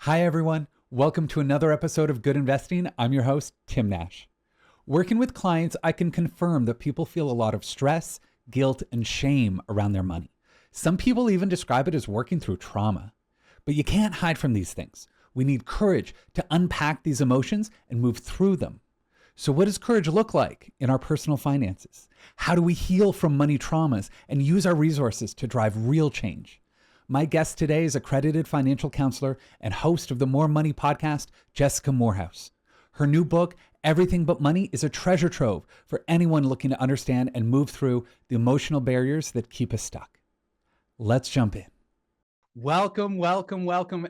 Hi, everyone. Welcome to another episode of Good Investing. I'm your host, Tim Nash. Working with clients, I can confirm that people feel a lot of stress, guilt, and shame around their money. Some people even describe it as working through trauma. But you can't hide from these things. We need courage to unpack these emotions and move through them. So, what does courage look like in our personal finances? How do we heal from money traumas and use our resources to drive real change? My guest today is accredited financial counselor and host of the More Money podcast, Jessica Moorhouse. Her new book, Everything But Money, is a treasure trove for anyone looking to understand and move through the emotional barriers that keep us stuck. Let's jump in. Welcome,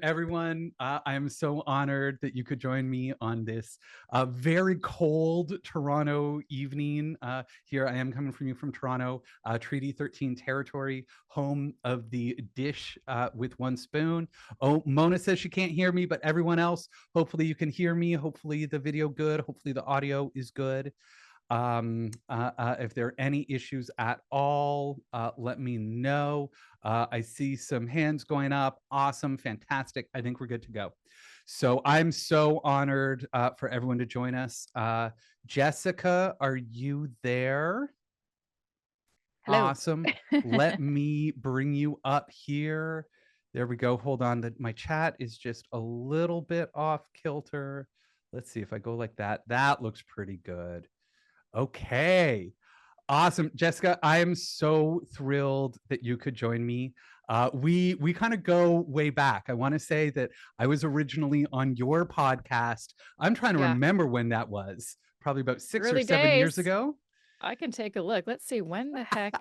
everyone. I am so honored that you could join me on this very cold Toronto evening. Here I am coming from you from Toronto, Treaty 13 territory, home of the dish with one spoon. Oh, Mona says she can't hear me, but everyone else, hopefully you can hear me. Hopefully the video good. Hopefully the audio is good. If there are any issues at all, let me know. I see some hands going up. Awesome. Fantastic. I think we're good to go. So I'm so honored for everyone to join us. Jessica, are you there? Hello. Awesome. Let me bring you up here. There we go. Hold on. My chat is just a little bit off kilter. Let's see if I go like that. That looks pretty good. Okay. Awesome. Jessica, I am so thrilled that you could join me. We kind of go way back. I want to say that I was originally on your podcast. I'm trying to Yeah. remember when that was. Probably about 6 or Early 7 years days. ago. I can take a look. Let's see. When the heck?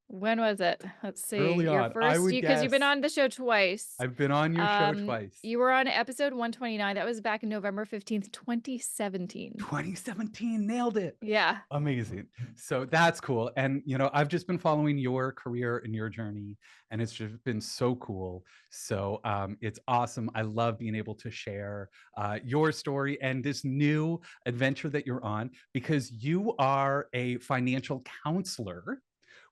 When was it? Let's see. Early Your on. I first, would because you've been guess on the show twice. I've been on your show twice. You were on episode 129. That was back in November 15th, 2017. 2017, nailed it. Yeah. Amazing. So that's cool. And, I've just been following your career and your journey, and it's just been so cool. So it's awesome. I love being able to share your story and this new adventure that you're on, because you are a financial counselor,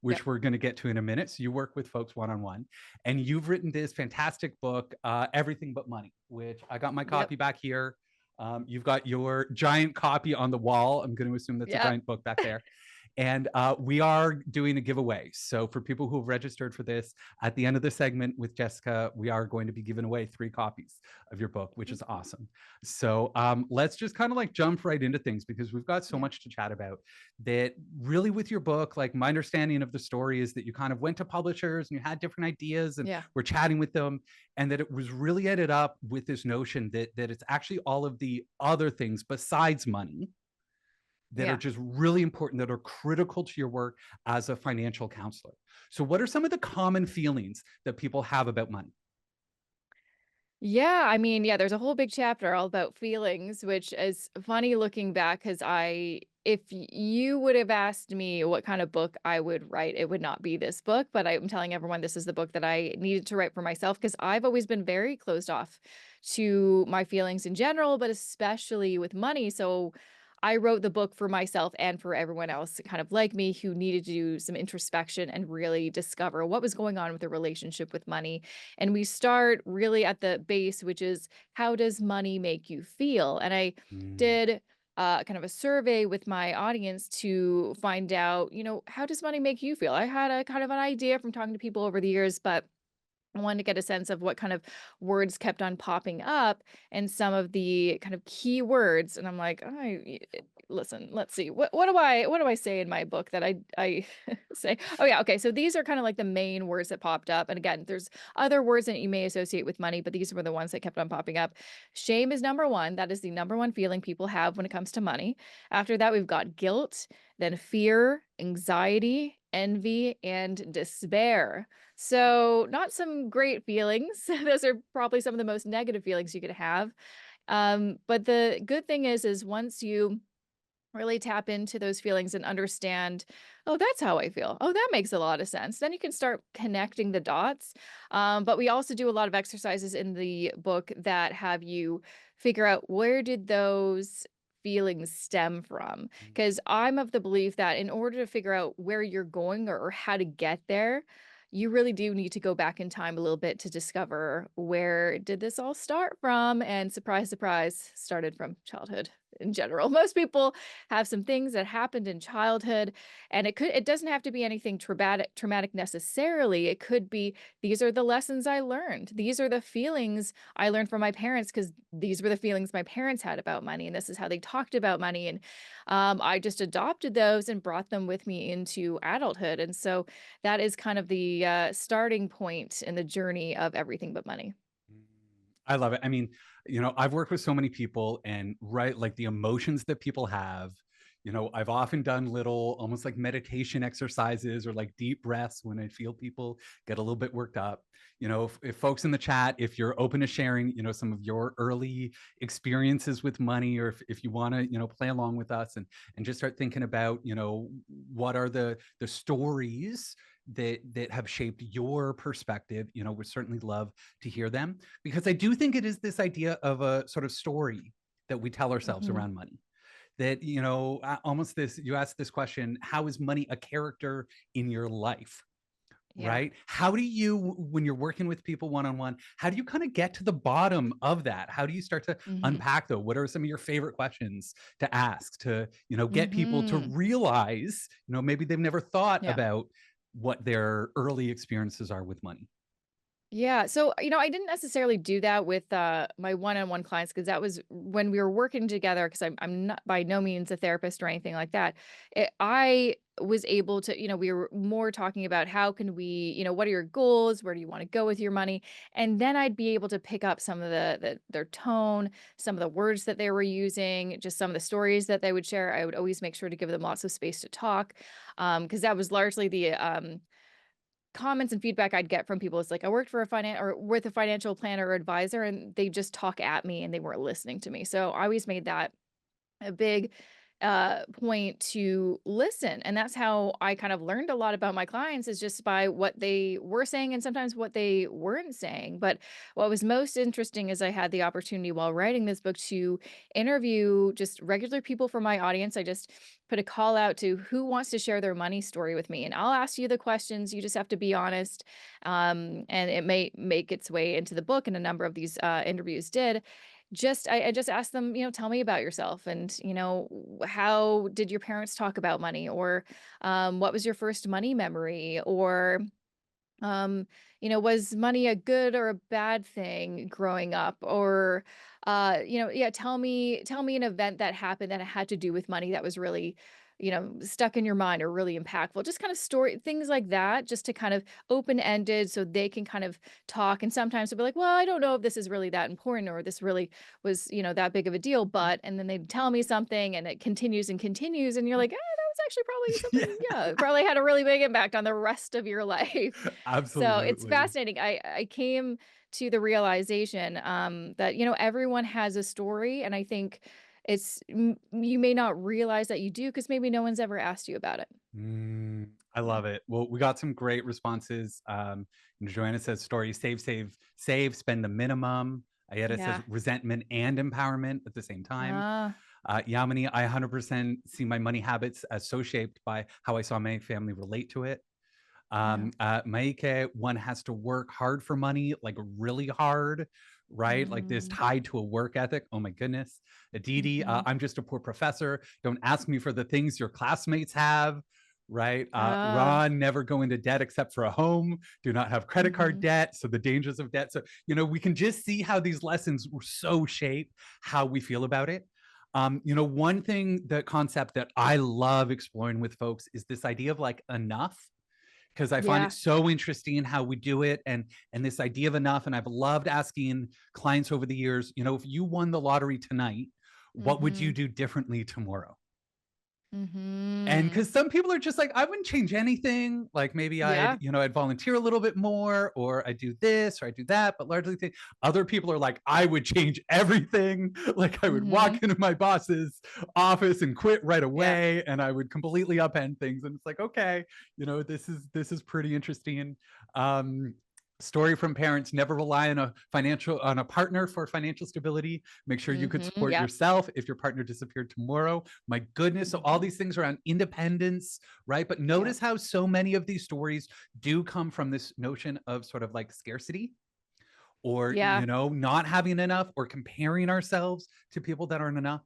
which Yep. we're going to get to in a minute. So you work with folks one-on-one, and you've written this fantastic book, Everything But Money, which I got my copy back here. You've got your giant copy on the wall. I'm going to assume that's a giant book back there. And we are doing a giveaway. So for people who have registered for this, at the end of the segment with Jessica, we are going to be giving away 3 copies of your book, which is awesome. So let's just kind of like jump right into things, because we've got so much to chat about. That really, with your book, like, my understanding of the story is that you kind of went to publishers and you had different ideas and we're chatting with them, and that it was really ended up with this notion that it's actually all of the other things besides money that are just really important, that are critical to your work as a financial counselor. So what are some of the common feelings that people have about money? Yeah, I mean, there's a whole big chapter all about feelings, which is funny looking back because if you would have asked me what kind of book I would write, it would not be this book. But I'm telling everyone this is the book that I needed to write for myself, because I've always been very closed off to my feelings in general, but especially with money. So I wrote the book for myself and for everyone else kind of like me who needed to do some introspection and really discover what was going on with their relationship with money. And we start really at the base, which is, how does money make you feel? And I did kind of a survey with my audience to find out, how does money make you feel? I had a kind of an idea from talking to people over the years, but I wanted to get a sense of what kind of words kept on popping up and some of the kind of key words. And I'm like, listen, let's see. What do I say in my book that I say? Oh yeah, okay. So these are kind of like the main words that popped up. And again, there's other words that you may associate with money, but these were the ones that kept on popping up. Shame is number one. That is the number one feeling people have when it comes to money. After that, we've got guilt, then fear, anxiety, envy, and despair. So not some great feelings. Those are probably some of the most negative feelings you could have. But the good thing is once you really tap into those feelings and understand, oh, that's how I feel. Oh, that makes a lot of sense. Then you can start connecting the dots. But we also do a lot of exercises in the book that have you figure out, where did those feelings stem from? Because I'm of the belief that in order to figure out where you're going, or how to get there, you really do need to go back in time a little bit to discover where did this all start from, and surprise, surprise, started from childhood in general. Most people have some things that happened in childhood, and it doesn't have to be anything traumatic necessarily. It could be, these are the lessons I learned. These are the feelings I learned from my parents because these were the feelings my parents had about money, and this is how they talked about money. And I just adopted those and brought them with me into adulthood. And so that is kind of the starting point in the journey of everything but money. Mm, I love it. I mean, I've worked with so many people, and right, like the emotions that people have, I've often done little almost like meditation exercises or like deep breaths when I feel people get a little bit worked up. If folks in the chat, if you're open to sharing, some of your early experiences with money, or if you want to, play along with us and just start thinking about, what are the stories that have shaped your perspective, would certainly love to hear them, because I do think it is this idea of a sort of story that we tell ourselves Hmm. around money. That, almost this, you asked this question, how is money a character in your life? Yeah. Right? How do you, when you're working with people one on one, how do you kind of get to the bottom of that? How do you start to Hmm. unpack though? What are some of your favorite questions to ask to, get people to Hmm. realize, maybe they've never thought Yeah. about what their early experiences are with money? Yeah. So, I didn't necessarily do that with my one-on-one clients because that was when we were working together. Because I'm not by no means a therapist or anything like that. I was able to, we were more talking about how can we, what are your goals? Where do you want to go with your money? And then I'd be able to pick up some of their tone, some of the words that they were using, just some of the stories that they would share. I would always make sure to give them lots of space to talk, because that was largely the comments and feedback I'd get from people. Is like, I worked for a or with a financial planner or advisor, and they just talk at me and they weren't listening to me. So I always made that a big point to listen. And that's how I kind of learned a lot about my clients, is just by what they were saying and sometimes what they weren't saying. But what was most interesting is I had the opportunity while writing this book to interview just regular people from my audience. I just put a call out to who wants to share their money story with me. And I'll ask you the questions. You just have to be honest. And it may make its way into the book, and a number of these interviews did. I just asked them, tell me about yourself, and, how did your parents talk about money? Or what was your first money memory? Or um, was money a good or a bad thing growing up? Or yeah, tell me an event that happened that had to do with money that was really, stuck in your mind or really impactful. Just kind of story things like that, just to kind of open-ended so they can kind of talk. And sometimes they'll be like, well, I don't know if this is really that important, or this really was, that big of a deal, but, and then they tell me something and it continues and continues, and you're like, that was actually probably Yeah, something, yeah, it probably had a really big impact on the rest of your life. So it's absolutely. fascinating. I came to the realization that, everyone has a story, and I think you may not realize that you do because maybe no one's ever asked you about it. I Yeah. love it. Well, we got some great responses. Joanna says story, save, save, save, spend the minimum. Ayeta says Yeah. resentment and empowerment at the same time. Ah. Yamini, I 100% see my money habits as so shaped by how I saw my family relate to it. Yeah. Maike, one has to work hard for money, like really hard, right? Like this Mhm. tied to a work ethic. Oh my goodness. Aditi, Mhm. I'm just a poor professor. Don't ask me for the things your classmates have, right? Ah. Ron, never go into debt except for a home. Do not have credit card Mhm. debt. So the dangers of debt. So, we can just see how these lessons were so shape how we feel about it. One thing, the concept that I love exploring with folks is this idea of like enough, because I find it Yeah. so interesting how we do it, and this idea of enough. And I've loved asking clients over the years, if you won the lottery tonight, what would you Mhm. do differently tomorrow? And Mhm. because some people are just like, I wouldn't change anything. Like maybe Yeah. I'd volunteer a little bit more, or I do this, or I do that. But largely, other people are like, I would change everything. Like I would walk Mhm. into my boss's office and quit right Yeah. away, and I would completely upend things. And it's like, okay, this is pretty interesting. Um, Story from parents: never rely on a partner for financial stability. Make sure you could support Yep. yourself if your partner disappeared tomorrow. My goodness. So all Mhm. these things around independence, right? But Yep. notice how so many of these stories do come from this notion of sort of like scarcity, or Yeah. not having enough, or comparing ourselves to people that aren't enough.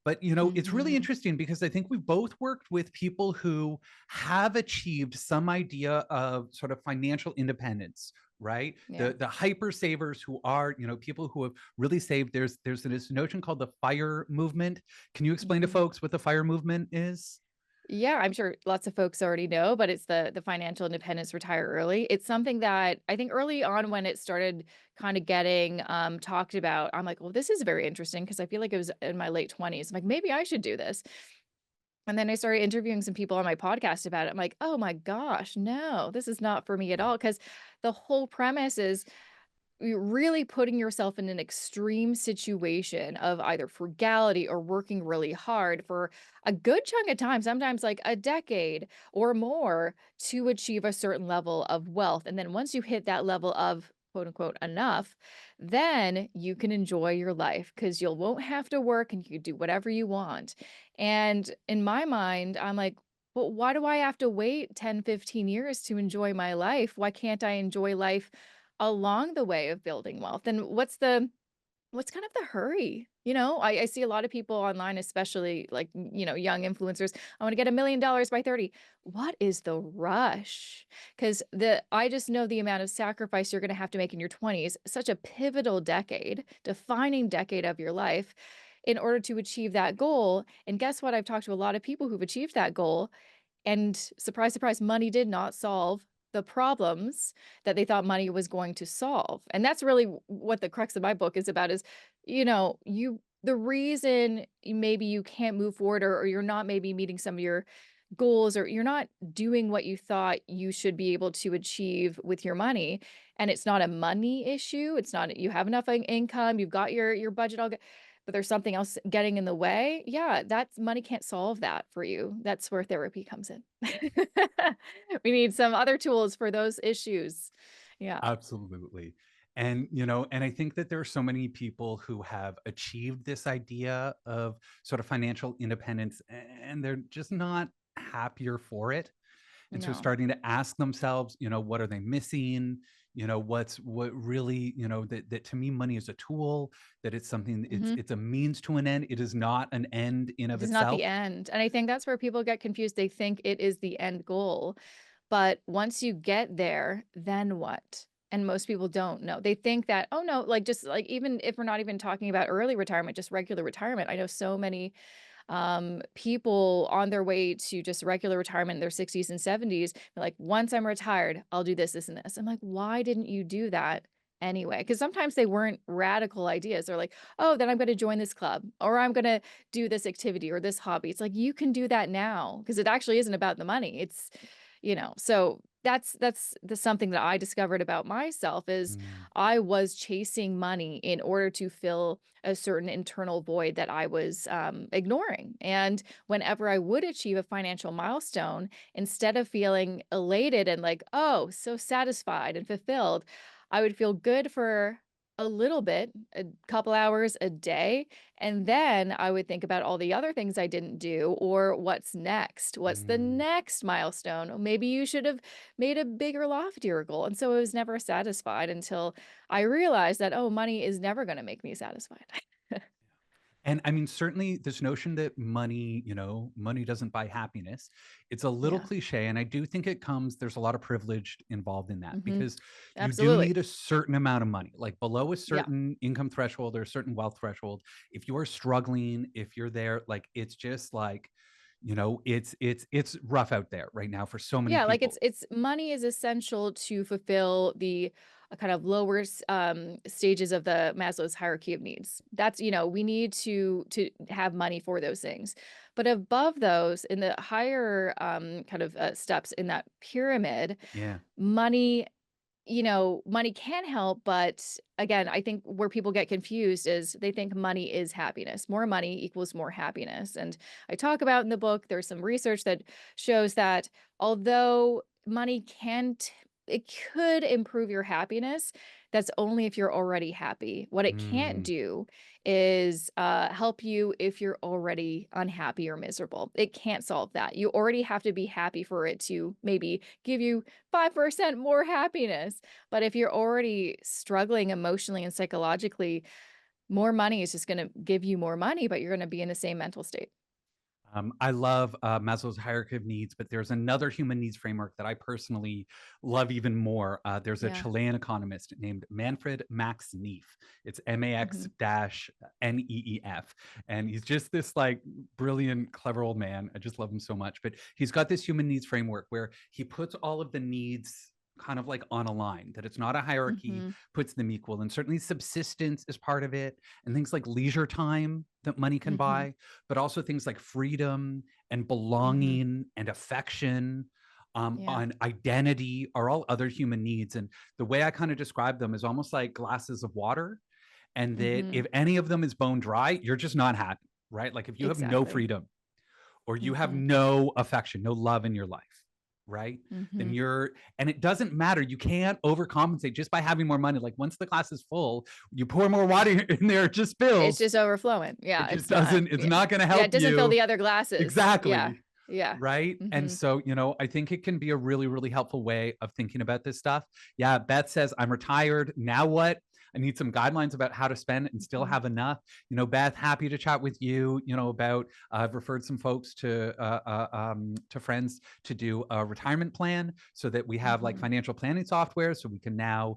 But it's really Mhm. interesting because I think we've both worked with people who have achieved some idea of sort of financial independence, right? Yeah. The hyper savers who are, people who have really saved. There's this notion called the FIRE movement. Can you explain to Mhm. folks what the FIRE movement is? Yeah, I'm sure lots of folks already know, but it's the financial independence retire early. It's something that I think early on when it started kind of getting talked about, I'm like, well, this is very interesting because I feel like it was in my late 20s. I'm like, maybe I should do this. And then I started interviewing some people on my podcast about it. I'm like, oh my gosh, no, this is not for me at all. Because the whole premise is you're really putting yourself in an extreme situation of either frugality or working really hard for a good chunk of time, sometimes like a decade or more, to achieve a certain level of wealth. And then once you hit that level of quote unquote enough, then you can enjoy your life because you won't have to work and you can do whatever you want. And in my mind, I'm like, but why do I have to wait 10, 15 years to enjoy my life? Why can't I enjoy life along the way of building wealth? And what's kind of the hurry? I see a lot of people online, especially like, young influencers. I want to get $1 million by 30. What is the rush? Because I just know the amount of sacrifice you're going to have to make in your 20s, such a pivotal decade, defining decade of your life in order to achieve that goal. And guess what? I've talked to a lot of people who've achieved that goal and surprise, surprise, money did not solve the problems that they thought money was going to solve. And that's really what the crux of my book is about is, the reason maybe you can't move forward, or you're not maybe meeting some of your goals, or you're not doing what you thought you should be able to achieve with your money. And it's not a money issue. It's not you have enough income, you've got your budget all good, but there's something else getting in the way. Yeah, that's money can't solve that for you. That's where therapy comes in. We need some other tools for those issues. Yeah. Absolutely. And, and I think that there are so many people who have achieved this idea of sort of financial independence, and they're just not happier for it. And so No. starting to ask themselves, what are they missing? What really, that to me, money is a tool, that it's something, Mhm. it's a means to an end. It is not an end in It of is not itself. the end. And I think that's where people get confused. They think it is the end goal. But once you get there, then what? And most people don't know. They think that, oh no, like just like even if we're not even talking about early retirement, just regular retirement. I know so many people on their way to just regular retirement in their 60s and 70s. They're like, once I'm retired, I'll do this, this, and this. I'm like, why didn't you do that anyway? Because sometimes they weren't radical ideas. They're like, oh, then I'm going to join this club, or I'm going to do this activity or this hobby. It's like, you can do that now because it actually isn't about the money. So that's the something that I discovered about myself is Mm, I was chasing money in order to fill a certain internal void that I was ignoring. And whenever I would achieve a financial milestone, instead of feeling elated and like, oh, so satisfied and fulfilled, I would feel good for a little bit, a couple hours a day. And then I would think about all the other things I didn't do or what's next. What's the mm. next milestone? Oh, maybe you should have made a bigger, loftier goal. And so I was never satisfied until I realized that, oh, money is never going to make me satisfied. And I mean, certainly this notion that money, money doesn't buy happiness, it's a little Yeah. cliche. And I do think there's a lot of privilege involved in that, Hmm. because you do Absolutely. need a certain amount of money, like below a Yeah. certain income threshold or a certain wealth threshold. If you are struggling, if you're there, like it's just like, it's rough out there right now for so many Yeah, like people. it's money is essential to fulfill the kind of lower stages of the Maslow's hierarchy of needs. That's, we need to have money for those things. But above those, in the higher kind of steps in that pyramid, Yeah. money money can help, but again, I think where people get confused is they think money is happiness. More money equals more happiness. And I talk about in the book, there's some research that shows that although money can it could improve your happiness. That's only if you're already happy. What it can't Mm. do is help you if you're already unhappy or miserable. It can't solve that. You already have to be happy for it to maybe give you 5% more happiness. But if you're already struggling emotionally and psychologically, more money is just going to give you more money, but you're going to be in the same mental state. I love Maslow's hierarchy of needs, but there's another human needs framework that I personally love even more. There's a Yeah. Chilean economist named Manfred Max Neef. It's Hmm. Max-Neef. And he's just this like brilliant, clever old man. I just love him so much. But he's got this human needs framework where he puts all of the needs kind of like on a line, that it's not a hierarchy, Hmm. puts them equal. And certainly subsistence is part of it, and things like leisure time that money can Hmm. buy, but also things like freedom and Hmm. belonging and affection, Yeah. on identity are all other human needs. And the way I kind of describe them is almost like glasses of water. And that Hmm. if any of them is bone dry, you're just not happy, right? Like if you have no Exactly. freedom or you have Hmm. no affection, no love in your life, right? Then Hmm. you're, and it doesn't matter. You can't overcompensate just by having more money. Like once the glass is full, you pour more water in there, it just It's spills. just overflowing. It Yeah, just it's not. doesn't, it's Yeah. not going to Yeah, help it doesn't fill you. the other glasses. Yeah. Exactly. Yeah. Right. And Hmm. so, I think it can be a really, really helpful way of thinking about this stuff. Yeah. Beth says, I'm retired. Now what? I need some guidelines about how to spend and still Hmm. have enough. Beth, happy to chat with you, about, I've referred some folks to friends to do a retirement plan so that we have like Hmm. financial planning software. So we can now,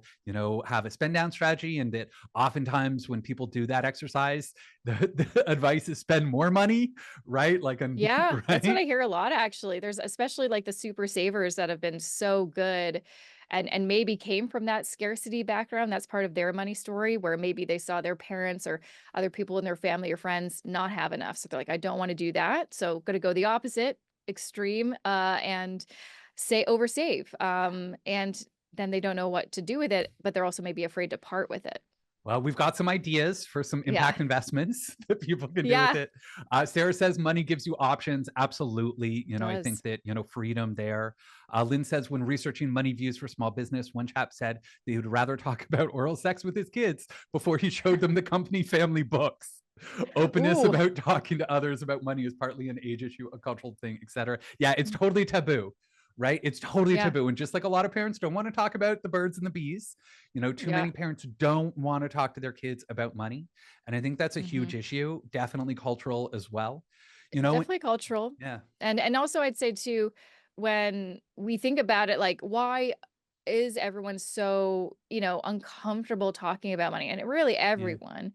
have a spend down strategy. And that oftentimes when people do that exercise, the advice is spend more money, right? Like, Yeah, that's what right. I hear a lot actually. There's especially like the super savers that have been so good and maybe came from that scarcity background. That's part of their money story where maybe they saw their parents or other people in their family or friends not have enough. So they're like, I don't want to do that. So gonna go the opposite extreme and say oversave. And then they don't know what to do with it, but they're also maybe afraid to part with it. Well, we've got some ideas for some Yeah. impact investments that people can do with Yeah, it. Sarah says money gives you options. Absolutely. it I think does. that, freedom there. Lynn says when researching money views for small business, one chap said that he would rather talk about oral sex with his kids before he showed them the company family books. Openness Ooh, about talking to others about money is partly an age issue, a cultural thing, etc. Yeah, it's totally taboo, right? It's totally yeah. taboo. And just like a lot of parents don't want to talk about the birds and the bees, too Yeah. many parents don't want to talk to their kids about money. And I think that's a Mhm. huge issue, definitely cultural as well. You know, Definitely cultural. yeah. And also I'd say too, when we think about it, like, why is everyone so, uncomfortable talking about money? And really Yeah. everyone,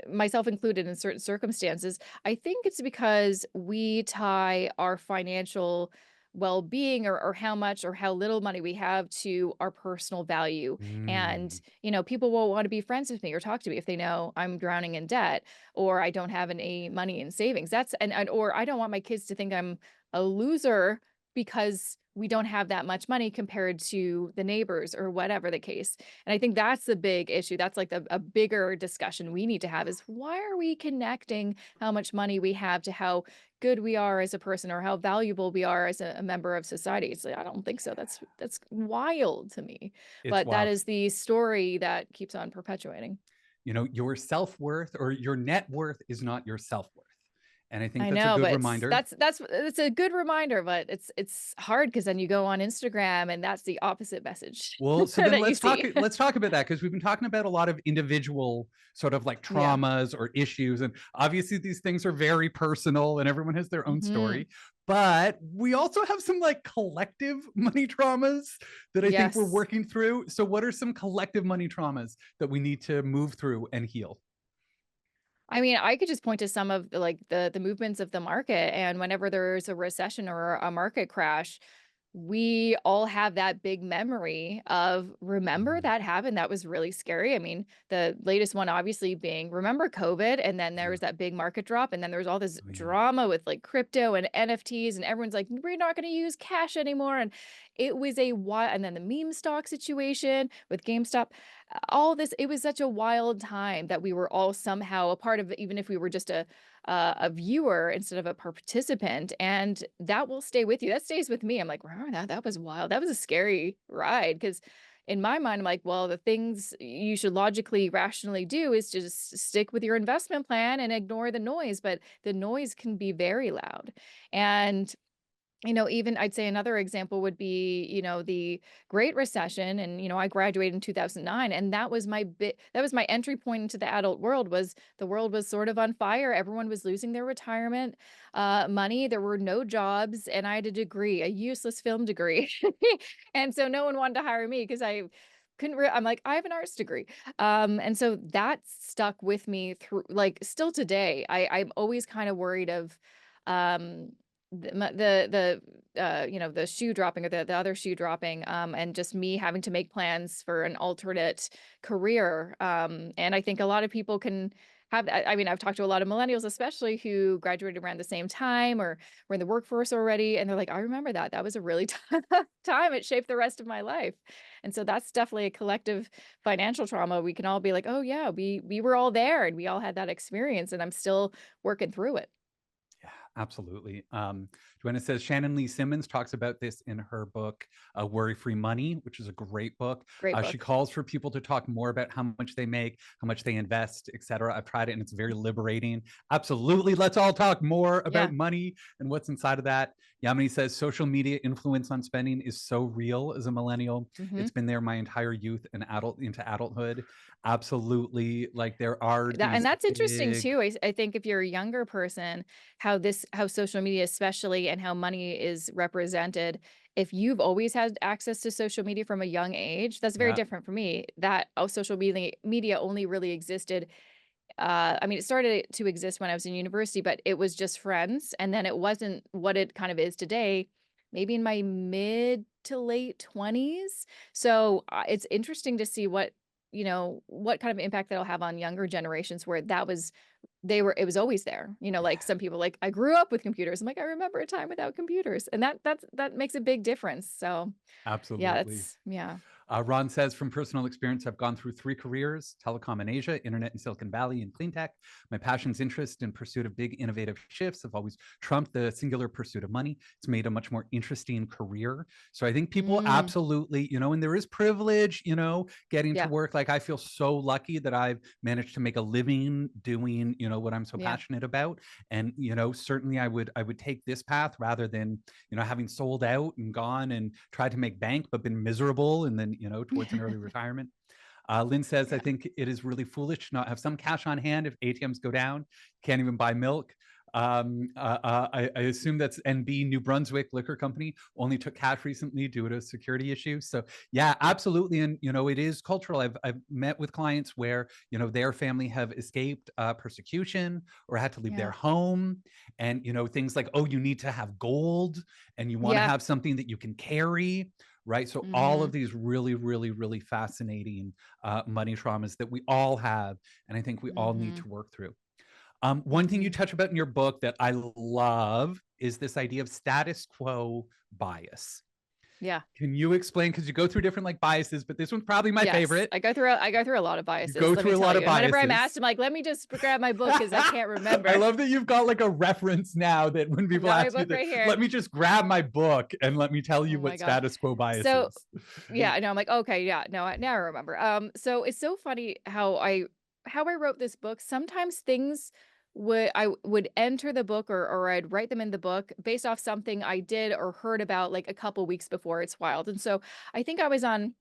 myself included in certain circumstances. I think it's because we tie our financial well-being or how much or how little money we have to our personal value. And, Mm, people won't want to be friends with me or talk to me if they know I'm drowning in debt or I don't have any money in savings. That's and or I don't want my kids to think I'm a loser because we don't have that much money compared to the neighbors or whatever the case. And I think that's the big issue. That's like a bigger discussion we need to have is why are we connecting how much money we have to how good we are as a person or how valuable we are as a member of society? It's like, I don't think so. That's wild to me. it's But that wild. is the story that keeps on perpetuating. Your self worth or your net worth is not your self worth. And I think I that's a know, good but reminder. it's a good reminder, but it's hard because then you go on Instagram and that's the opposite message Well, so then that you see. let's talk about that because we've been talking about a lot of individual sort of like Yeah. traumas or issues, and obviously these things are very personal and everyone has their own Mhm. story. But we also have some like collective money traumas that I think we're Yes. working through. So what are some collective money traumas that we need to move through and heal? I mean, I could just point to some of like the movements of the market and whenever there's a recession or a market crash, we all have that big memory of remember Mm, that happened. That was really scary. I mean, the latest one obviously being remember COVID, and then there yeah. was that big market drop, and then there was all this Oh yeah. drama with like crypto and NFTs, and everyone's like, we're not going to use cash anymore. And it was a wild, and then the meme stock situation with GameStop. all this, it was such a wild time that we were all somehow a part of it, even if we were just a viewer instead of a participant, and that will stay with you. That stays with me. I'm like, remember that? That was wild. That was a scary ride. Because in my mind, I'm like, well, the things you should logically, rationally do is just stick with your investment plan and ignore the noise. But the noise can be very loud. And even I'd say another example would be, the Great Recession. And, I graduated in 2009, and that was my entry point into the adult world. Was the world was sort of on fire. Everyone was losing their retirement money. There were no jobs, and I had a degree, a useless film degree. And so no one wanted to hire me because I couldn't I'm like, I have an arts degree. And so that stuck with me through, like, still today. I'm always kind of worried of um the shoe dropping, or the other shoe dropping, and just me having to make plans for an alternate career. And I think a lot of people can have that. I mean, I've talked to a lot of millennials, especially, who graduated around the same time or were in the workforce already, and they're like, I remember that. That was a really tough time. It shaped the rest of my life. And so that's definitely a collective financial trauma. We can all be like, oh yeah, we were all there and we all had that experience, and I'm still working through it. Yeah, absolutely. Joanna says Shannon Lee Simmons talks about this in her book, Worry Free Money, which is a great book. Great She book. calls for people to talk more about how much they make, how much they invest, etc. I've tried it and it's very liberating. Absolutely. Let's all talk more about Yeah. money and what's inside of that. Yamini says social media influence on spending is so real as a millennial. Hmm. It's been there my entire youth and into adulthood. Absolutely. Like there are And these that's interesting big, too. I think if you're a younger person, how social media especially, and how money is represented, if you've always had access to social media from a young age, that's very yeah, different for me. That social media only really existed. I mean, it started to exist when I was in university, but it was just friends, and then it wasn't what it kind of is today, maybe in my mid to late 20s. So, it's interesting to see what kind of impact that'll have on younger generations, where it was always there. Like some people, like, I grew up with computers. I'm like, I remember a time without computers. And that makes a big difference. So, yeah, absolutely. that's yeah. Ron says, from personal experience, I've gone through 3 careers: telecom in Asia, internet in Silicon Valley, and clean tech. My passion's interest in pursuit of big innovative shifts have always trumped the singular pursuit of money. It's made a much more interesting career. So I think people Mm, absolutely, and there is privilege, getting to yeah, work. Like I feel so lucky that I've managed to make a living doing, what I'm so yeah. passionate about. And, certainly I would take this path rather than, having sold out and gone and tried to make bank, but been miserable and then, towards an early retirement. Lynn says, I Yeah, think it is really foolish to not have some cash on hand if ATMs go down. Can't even buy milk. I assume that's NB New Brunswick Liquor Company only took cash recently due to a security issue. So yeah, absolutely, and it is cultural. I've met with clients where their family have escaped persecution or had to leave their yeah, home, and things like, oh, you need to have gold and you want to yeah. have something that you can carry, right? So all of Mhm, these really, really, really fascinating money traumas that we all have, and I think we all need mhm, to work through. One thing you mhm. touch about in your book that I love is this idea of status quo bias. Yeah. Can you explain? Because you go through different like biases, but this one's probably my Yes, favorite. I go through a lot of You biases, go let me through a tell lot you, of and whenever I'm biases. asked, I'm like, "Let me just grab my book because I can't I remember." love that you've got like a reference now that when I've people got my ask you book that, right here. let me just grab my book and let me tell you Oh my what god. status quo bias So, is. yeah, I know, I'm like, "Okay, yeah, no, now I remember." So it's so funny how I wrote this book. Sometimes things would enter the book, or I'd write them in the book based off something I did or heard about, like, a couple weeks before. It's wild. And so I think I was on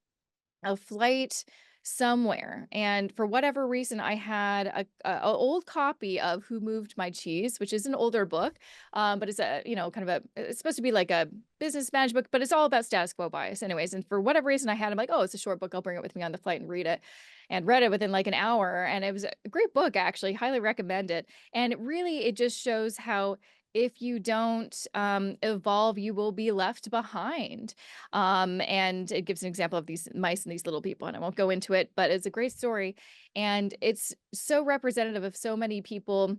a flight somewhere, and for whatever reason I had a old copy of Who Moved My Cheese, which is an older book, but it's a kind of a, it's supposed to be like a business management book, but it's all about status quo bias anyways. And for whatever reason I had, I'm like, oh, it's a short book, I'll bring it with me on the flight and read it. And read it within like an hour, and it was a great book, actually highly recommend it. And it just shows how if you don't evolve, you will be left behind. And it gives an example of these mice and these little people, and I won't go into it, but it's a great story. And it's so representative of so many people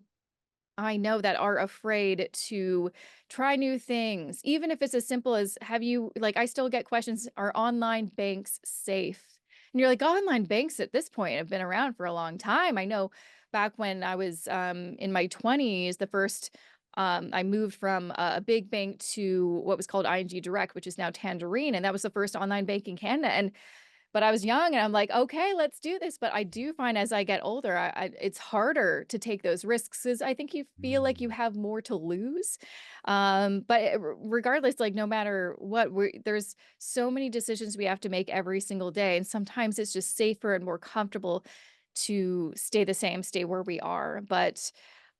I know that are afraid to try new things, even if it's as simple as, have you, like, I still get questions, are online banks safe? And you're like, online banks at this point have been around for a long time. I know back when I was in my 20s, the first I moved from a big bank to what was called ING Direct, which is now Tangerine, and that was the first online bank in Canada. And but I was young and I'm like, okay, let's do this. But I do find as I get older, it's harder to take those risks because I think you feel like you Mm, have more to lose. But regardless, like no matter what, there's so many decisions we have to make every single day. And sometimes it's just safer and more comfortable to stay the same, stay where we are. But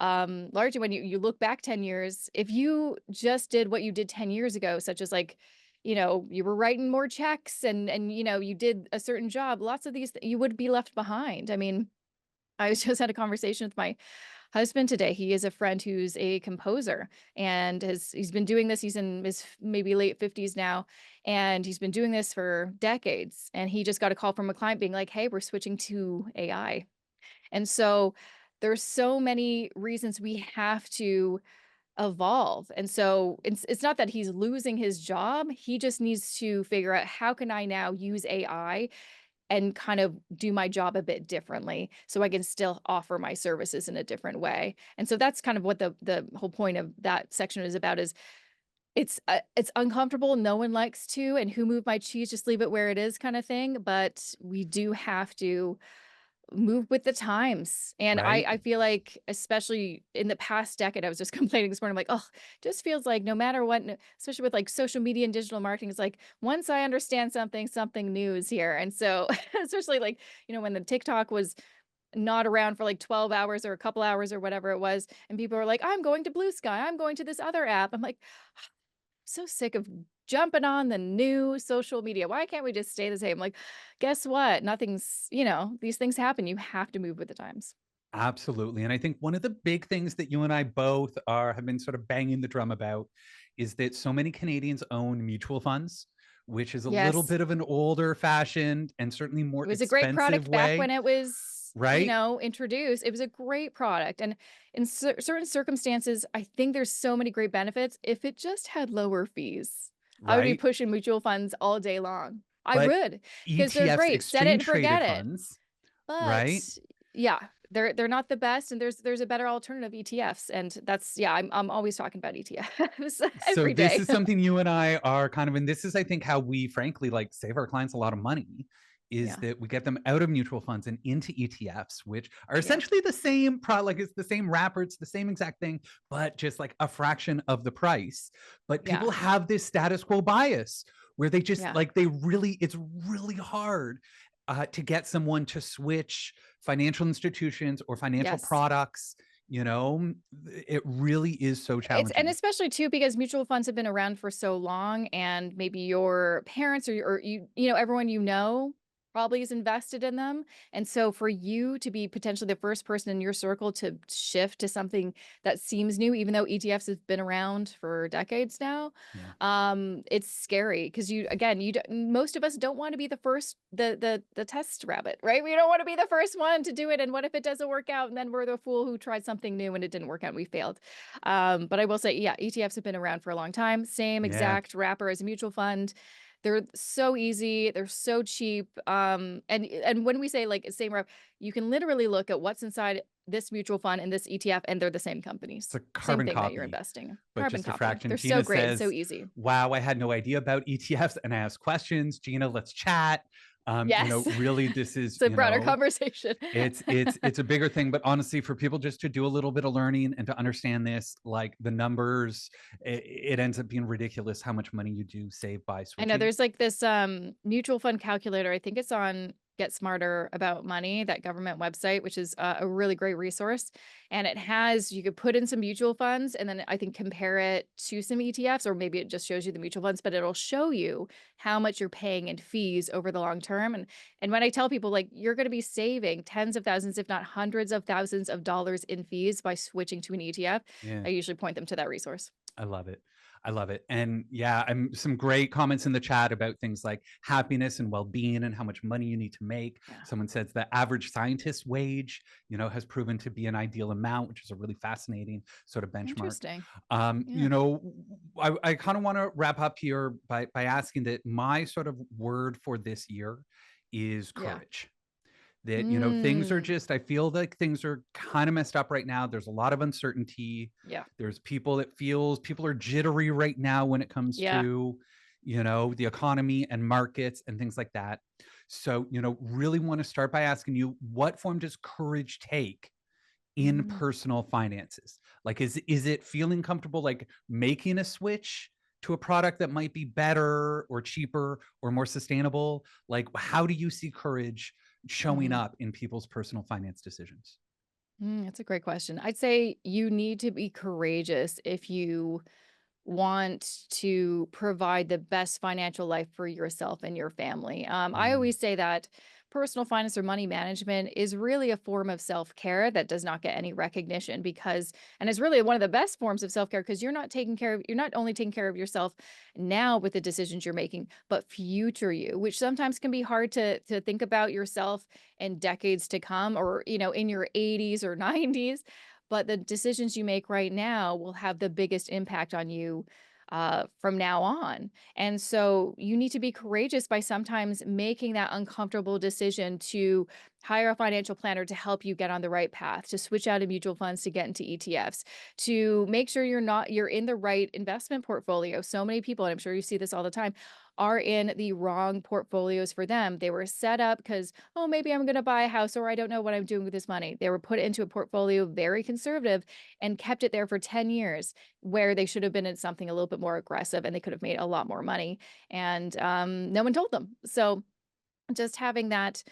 largely when you look back 10 years, if you just did what you did 10 years ago, such as like you were writing more checks and you did a certain job, lots of these you would be left behind. I mean, I was just had a conversation with my husband today. He is a friend who's a composer and he's been doing this. He's in his maybe late 50s now, and he's been doing this for decades. And he just got a call from a client being like, "Hey, we're switching to AI." And so there's so many reasons we have to evolve. And so it's not that he's losing his job. He just needs to figure out how can I now use AI and kind of do my job a bit differently so I can still offer my services in a different way. And so that's kind of what the whole point of that section is about is it's uncomfortable. No one likes to, and who moved my cheese, just leave it where it is kind of thing. But we do have to move with the times. And right? I feel like, especially in the past decade, I was just complaining this morning, I'm like, oh, just feels like no matter what, especially with like social media and digital marketing, it's like once I understand something, something new is here. And so, especially like, when the TikTok was not around for like 12 hours or a couple hours or whatever it was, and people were like, I'm going to Blue Sky, I'm going to this other app. I'm like, so sick of jumping on the new social media. Why can't we just stay the same? Like, guess what? These things happen. You have to move with the times. Absolutely. And I think one of the big things that you and I both have been sort of banging the drum about is that so many Canadians own mutual funds, which is a little Yes. bit of an older fashioned and certainly more It was a great expensive product back when way, it was, right? introduced. It was a great product. And in certain circumstances, I think there's so many great benefits. If it just had lower fees, I would be Right. pushing mutual funds all day long. I But would, because they're ETFs, great. Set it exchange and forget traded it. funds, But right? yeah, they're not the best, and there's a better alternative, ETFs, and that's yeah, I'm always talking about ETFs So every this day. is something you and I are kind of, and this is, I think, how we frankly like save our clients a lot of money is Yeah, that we get them out of mutual funds and into ETFs, which are yeah, essentially the same product, like it's the same wrapper, it's the same exact thing, but just like a fraction of the price. But yeah, people have this status quo bias where they just yeah, like it's really hard to get someone to switch financial institutions or financial yes. products. It really is so And challenging. especially too because mutual funds have been around for so long, and maybe your parents or everyone probably is invested in them. And so for you to be potentially the first person in your circle to shift to something that seems new, even though ETFs have been around for decades now, Yeah. it's scary because most of us don't want to be the first the test rabbit, right? We don't want to be the first one to do it. And what if it doesn't work out, and then we're the fool who tried something new and it didn't work out and we failed. But I will say, yeah, ETFs have been around for a long time. Same Yeah. exact wrapper as a mutual fund. They're so easy. They're so cheap. And when we say like same wrap, you can literally look at what's inside this mutual fund and this ETF, and they're the same It's companies. a Same carbon thing that you're copy, investing in. but Carbon just a copy. fraction. They're so Gina great and so says, easy. wow, I had no idea about ETFs and I asked questions. Gina, let's chat. Yes. Really this is, It's a broader conversation. it's a bigger thing, but honestly, for people just to do a little bit of learning and to understand this, like the numbers, it ends up being ridiculous how much money you do save by I know switching. there's like this mutual fund calculator. I think it's on Get Smarter About Money, that government website, which is a really great resource. And you could put in some mutual funds and then I think compare it to some ETFs, or maybe it just shows you the mutual funds, but it'll show you how much you're paying in fees over the long term. And when I tell people like you're going to be saving tens of thousands, if not hundreds of thousands of dollars in fees by switching to an ETF, Yeah. I usually point them to that resource. I love it. I love it. And yeah, I'm some great comments in the chat about things like happiness and well-being and how much money you need to make. Yeah. Someone says the average scientist's wage, has proven to be an ideal amount, which is a really fascinating sort of benchmark. Interesting. Um, Yeah. you know, I kind of want to wrap up here by asking that my sort of word for this year is Yeah. courage. That, things are Mm. just, I feel like things are kind of messed up right now. There's a lot of uncertainty. Yeah. There's people are jittery right now when it comes Yeah. to, the economy and markets and things like that. So, really want to start by asking you, what form does courage take in Mm. personal finances? Like, is it feeling comfortable, like making a switch to a product that might be better or cheaper or more sustainable? Like, how do you see courage showing Mhm. up in people's personal finance decisions? That's a great question. I'd say you need to be courageous if you want to provide the best financial life for yourself and your family. I Mm, always say that personal finance or money management is really a form of self care that does not get any recognition because, and it's really one of the best forms of self care because you're not only taking care of yourself now with the decisions you're making, but future you, which sometimes can be hard to think about yourself in decades to come or, in your 80s or 90s, but the decisions you make right now will have the biggest impact on you from now on. And so you need to be courageous by sometimes making that uncomfortable decision to hire a financial planner to help you get on the right path, to switch out of mutual funds to get into ETFs, to make sure you're in the right investment portfolio. So many people, and I'm sure you see this all the time, are in the wrong portfolios for them. They were set up because, oh, maybe I'm going to buy a house or I don't know what I'm doing with this money. They were put into a portfolio very conservative and kept it there for 10 years where they should have been in something a little bit more aggressive and they could have made a lot more money. And no one told them. So just having that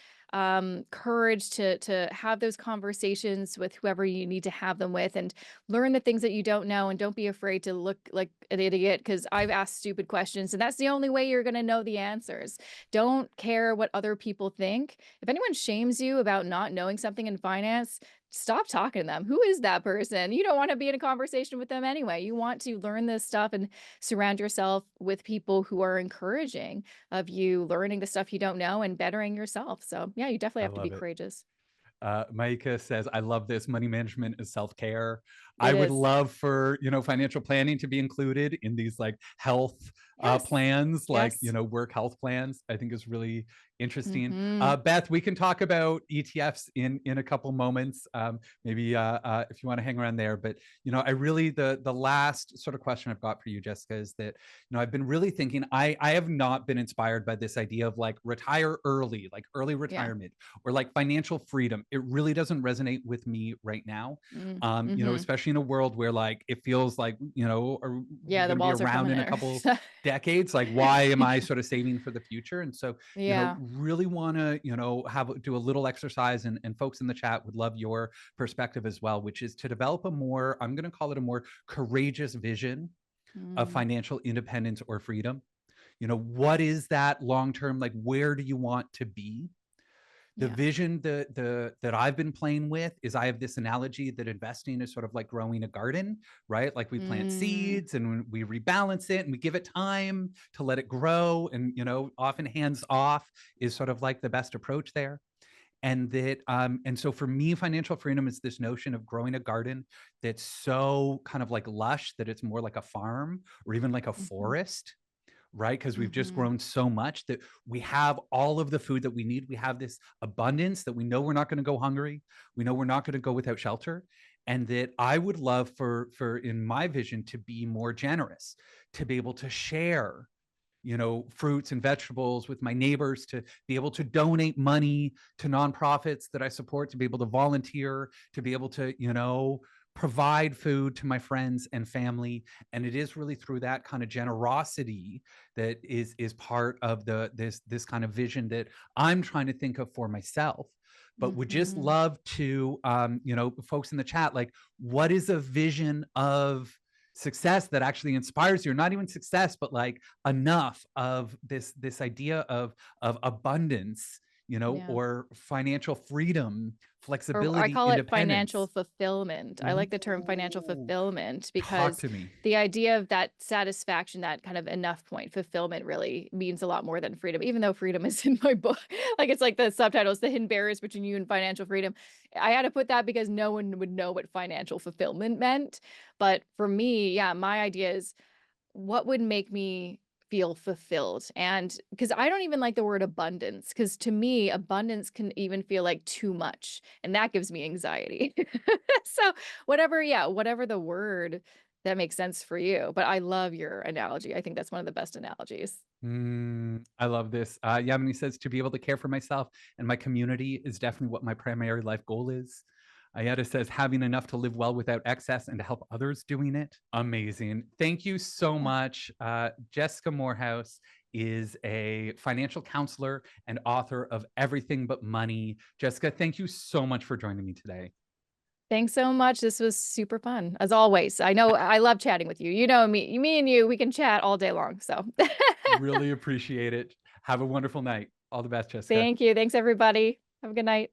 courage to have those conversations with whoever you need to have them with and learn the things that you don't know and don't be afraid to look like an idiot because I've asked stupid questions and that's the only way you're going to know the answers. Don't care what other people think. If anyone shames you about not knowing something in finance, stop talking to them. Who is that person? You don't want to be in a conversation with them anyway. You want to learn this stuff and surround yourself with people who are encouraging of you learning the stuff you don't know and bettering yourself. So, yeah, you definitely I have to be love it. courageous. Maika says, I love this. Money management is self care. I It would is. love for, financial planning to be included in these like health Yes. plans, like, Yes. work health plans. I think is really interesting. Mhm. Beth, we can talk about ETFs in a couple moments. Maybe if you want to hang around there. But, I really, the last sort of question I've got for you, Jessica, is that, I've been really thinking, I have not been inspired by this idea of like retire early, like early Yeah. retirement or like financial freedom. It really doesn't resonate with me right now. Mm. Mhm. Especially in a world where like it feels like, are we Yeah, the going to be walls are around coming in a in. couple decades? Like, why am I sort of saving for the future? And so, Yeah. really want to, do a little exercise, and folks in the chat would love your perspective as well, which is to develop a more, I'm going to call it a more courageous vision of Mm. financial independence or freedom. What is that long term? Like, where do you want to be? The Yeah. vision that I've been playing with is, I have this analogy that investing is sort of like growing a garden, right? Like we plant Mm. seeds and we rebalance it and we give it time to let it grow. And, often hands off is sort of like the best approach there. And so for me, financial freedom is this notion of growing a garden that's so kind of like lush that it's more like a farm or even like a Mhm. forest, right? Because we've just Mhm. grown so much that we have all of the food that we need. We have this abundance that we know we're not going to go hungry. We know we're not going to go without shelter. And that I would love for in my vision to be more generous, to be able to share, fruits and vegetables with my neighbors, to be able to donate money to nonprofits that I support, to be able to volunteer, to be able to, provide food to my friends and family. And it is really through that kind of generosity that is part of this kind of vision that I'm trying to think of for myself. But would just Mhm. love to, folks in the chat, like, what is a vision of success that actually inspires you? Or not even success, but like enough of this idea of abundance, Yeah. or financial freedom, Or I flexibility, call it financial independence. fulfillment. I like the term financial Ooh, fulfillment talk because to me. the idea of that satisfaction, that kind of enough point, fulfillment really means a lot more than freedom, even though freedom is in my book. Like it's like the subtitles, the hidden barriers between you and financial freedom. I had to put that because no one would know what financial fulfillment meant. But for me, yeah, my idea is what would make me feel fulfilled. And because I don't even like the word abundance, because to me, abundance can even feel like too much, and that gives me anxiety. So whatever, yeah, whatever the word that makes sense for you. But I love your analogy. I think that's one of the best analogies. I love this. Yamini says to be able to care for myself and my community is definitely what my primary life goal is. Ayada says having enough to live well without excess and to help others doing it. Amazing. Thank you so Yeah. much. Jessica Moorhouse is a financial counselor and author of Everything But Money. Jessica, thank you so much for joining me today. Thanks so much. This was super fun, as always. I know I love chatting with you. You know me and you, we can chat all day long. So Really appreciate it. Have a wonderful night. All the best, Jessica. thank you. Thanks, everybody. Have a good night.